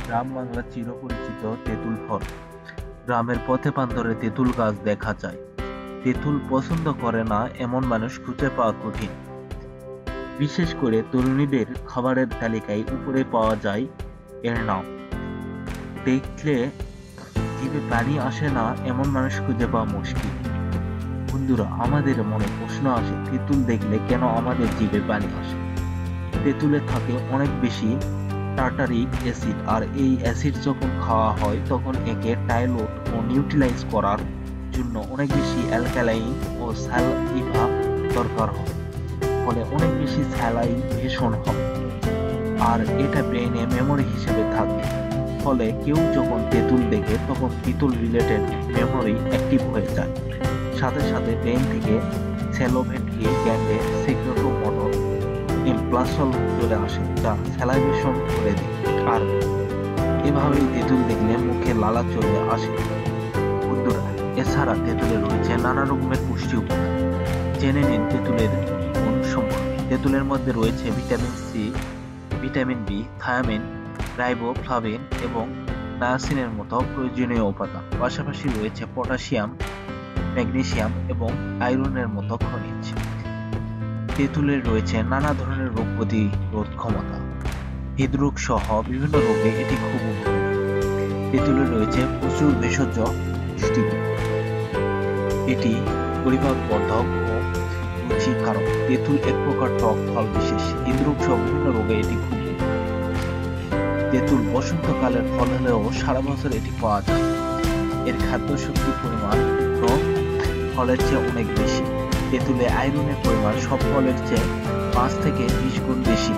গ্রাম বাংলার চিরপরিচিত তেঁতুল ফল। গ্রামের পথে প্রান্তরে তেঁতুল গাছ দেখা যায়। তেঁতুল পছন্দ করে না এমন মানুষ খুঁজে পাওয়া কঠিন। বিশেষ করে তরুণীদের খাবারের তালিকায় উপরে পাওয়া যায় এর নাম। দেখলে জিভে পানি আসে না এমন মানুষ খুঁজে পাওয়া মুশকিল। বন্ধুরা, আমাদের মনে প্রশ্ন আসে, তেঁতুল দেখলে কেন আমাদের জিভে পানি আসে? তেঁতুলে থাকে অনেক বেশি টার্টারিক অ্যাসিড, আর এই অ্যাসিড যখন খাওয়া হয় তখন একে ডাইলুট ও নিউট্রালাইজ করার জন্য অনেক বেশি অ্যালকালাইন ও স্যালাইভা দরকার হয়। ফলে অনেক বেশি স্যালাইভেশন হয়, আর এটা ব্রেইনে মেমোরি হিসেবে থাকে। ফলে কেউ যখন তেঁতুল দেখে তখন তেঁতুল রিলেটেড মেমোরি অ্যাক্টিভ হয়ে যায়। সাথে সাথে ব্রেইন থেকে সেলোভেন্ট্রি গ্ল্যান্ডে সেক্রেটোমোটর ইমপ্লাসল চলে আসে, যা স্যালাইভেশন করে দেয়। আর এভাবেই তেঁতুল দেখলে মুখে লালা চলে আসে। বন্ধুরা, এছাড়া তেঁতুলে রয়েছে নানা রকমের পুষ্টি উপাদান। জেনে নিন তেঁতুলের গুণ সম্পর্কে। তেঁতুলের মধ্যে রয়েছে vitamin C, vitamin B, thiamine, riboflavin এবং নায়াসিনের মতো প্রয়োজনীয় উপাদান। পাশাপাশি রয়েছে পটাশিয়াম, ম্যাগনেসিয়াম এবং আয়রনের মতো খনিজ। তেঁতুলের রয়েছে নানা ধরনের রোগ প্রতিরোধ ক্ষমতা। হৃদরোগ সহ বিভিন্ন রোগে এটি খুব উপকারী। তেঁতুলে রয়েছে প্রচুর ভেষজ পুষ্টিগুণ। এটি পরিপাকবর্ধক ও রুচিকারক। তেঁতুল এক প্রকার টক ফল বিশেষ। হৃদরোগ সহ বিভিন্ন রোগে এটি খুব উপকারী। তেঁতুল বসন্তকালের ফল হলেও সারা বছর এটি পাওয়া যায়। এর খাদ্য শক্তির পরিমাণ ফলের চেয়ে অনেক বেশি। তেঁতুলে আয়রনের পরিমাণ সব ফলের চেয়ে 5 থেকে 20 গুণ বেশি।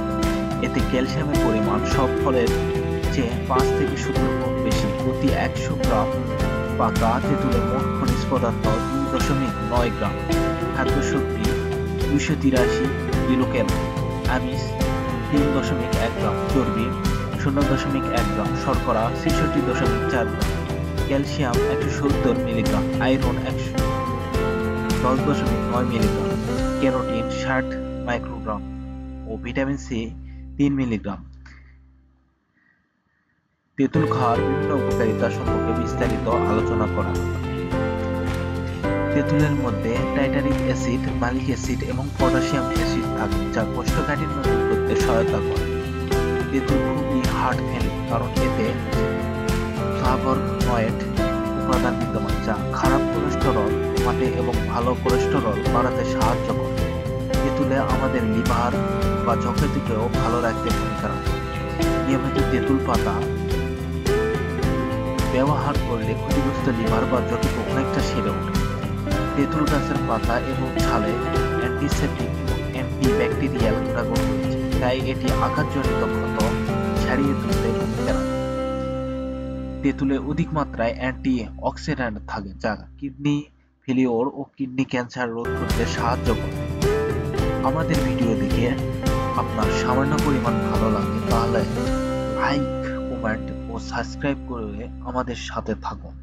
এতে ক্যালসিয়ামের পরিমাণ সব ফলের চেয়ে 5 থেকে 17 গুণ বেশি। প্রতি 100 গ্রাম পাকা তেঁতুলে মোট খনিজ পদার্থ 2.9 গ্রাম। খাদ্য শক্তি 283 কিলোক্যালোরি। আমিষ 3.1 গ্রাম। চর্বি 0.1 গ্রাম। শর্করা 66.4 gram. Calcium 170 milligram. Iron 10.9 milligram. Carotene 60 microgram ও ভিটামিন সি 3 মিলিগ্রাম। তেঁতুল খাওয়ার বিভিন্ন উপকারিতা সম্পর্কে বিস্তারিত আলোচনা করা হলো। তেঁতুলের মধ্যে টার্টারিক অ্যাসিড, মালিক অ্যাসিড এবং পটাশিয়াম অ্যাসিড থাকে, যা কোষ্ঠকাঠিন্য দূর করতে সহায়তা করে। তেঁতুল খুবই হার্ট ফ্রেন্ডলি, কারণ এতে ফ্লাভোনয়েড উপাদান বিদ্যমান, যা খারাপ কোলেস্টেরল কমাতে এবং ভালো কোলেস্টেরল বাড়াতে সাহায্য করে। তেঁতুলে আমাদের লিভার বা যকৃতকেও ভালো রাখতে ভূমিকা রাখে। নিয়মিত তেঁতুল পাতা ব্যবহার করলে ক্ষতিগ্রস্ত লিভার বা যকৃত অনেকটা সেরে ওঠে। তেঁতুল গাছের পাতা এবং ছালে অ্যান্টিসেপটিক এবং অ্যান্টিব্যাকটেরিয়াল গুণাগুণ রয়েছে, তাই এটি আঘাতজনিত ক্ষত ছাড়িয়ে তুলতে ভূমিকা রাখে। তেঁতুলে অধিক মাত্রায় অ্যান্টি অক্সিডেন্ট থাকে, যা কিডনি ফেলিওর ও কিডনি ক্যান্সার রোধ করতে সাহায্য করে। আমাদের ভিডিও দেখে আপনার সামান্য পরিমাণ ভালো লাগে তাহলে লাইক, কমেন্ট ও সাবস্ক্রাইব করে আমাদের সাথে থাকুন।